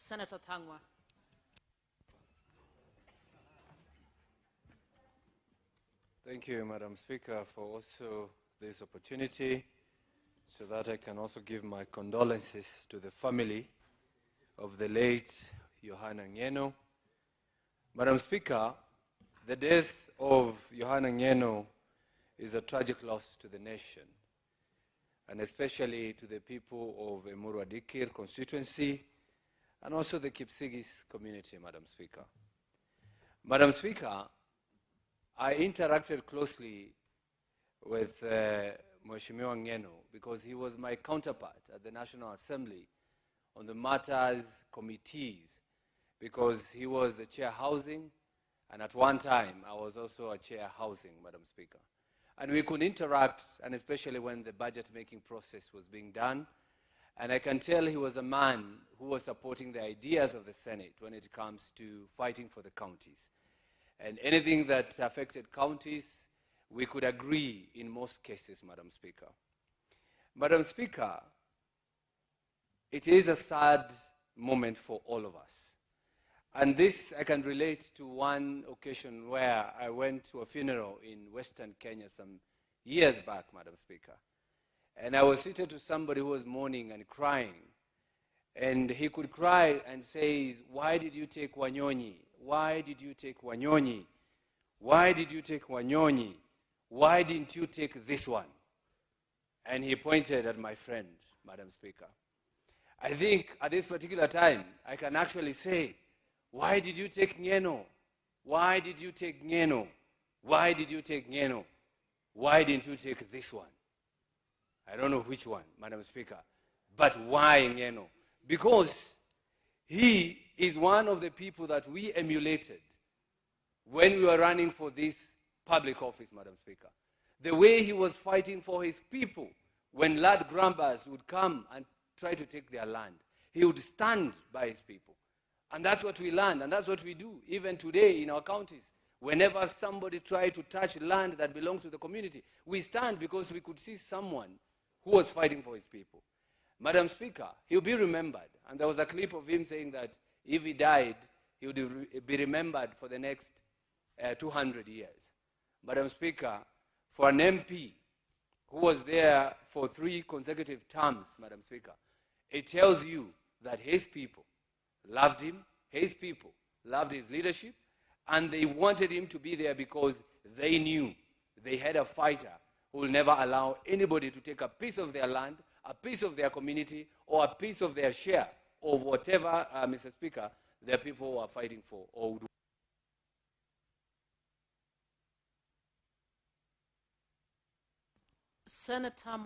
Sen.Thangwa. Thank you, Madam Speaker, for also this opportunity so that I can also give my condolences to the family of the late Johana Ng'eno. Madam Speaker, the death of Johana Ng'eno is a tragic loss to the nation, and especially to the people of Emuru Dikir constituency and also the Kipsigis community, Madam Speaker. Madam Speaker, I interacted closely with Mheshimiwa Ng'eno because he was my counterpart at the National Assembly on the matters committees, because he was the chair housing, and at one time I was also a chair housing, Madam Speaker. And we could interact, and especially when the budget making process was being done. And I can tell he was a man who was supporting the ideas of the Senate when it comes to fighting for the counties. And anything that affected counties, we could agree in most cases, Madam Speaker. Madam Speaker, it is a sad moment for all of us. And this I can relate to one occasion where I went to a funeral in Western Kenya some years back, Madam Speaker. And I was seated to somebody who was mourning and crying. And he could cry and say, "Why did you take Wanyonyi? Why did you take Wanyonyi? Why did you take Wanyonyi? Why didn't you take this one?" And he pointed at my friend, Madam Speaker. I think at this particular time, I can actually say, "Why did you take Ng'eno? Why did you take Ng'eno? Why did you take Ng'eno? Why didn't you take this one?" I don't know which one, Madam Speaker, but why Ng'eno? Because he is one of the people that we emulated when we were running for this public office, Madam Speaker. The way he was fighting for his people when land grabbers would come and try to take their land, he would stand by his people. And that's what we learned, and that's what we do even today in our counties. Whenever somebody tries to touch land that belongs to the community, we stand because we could see someone who was fighting for his people. Madam Speaker, he'll be remembered. And there was a clip of him saying that if he died, he would be remembered for the next 200 years. Madam Speaker, for an MP who was there for 3 consecutive terms, Madam Speaker, it tells you that his people loved him, his people loved his leadership, and they wanted him to be there because they knew they had a fighter who will never allow anybody to take a piece of their land, a piece of their community, or a piece of their share of whatever, Mr. Speaker, their people are fighting for or would. Sen.Thangwa.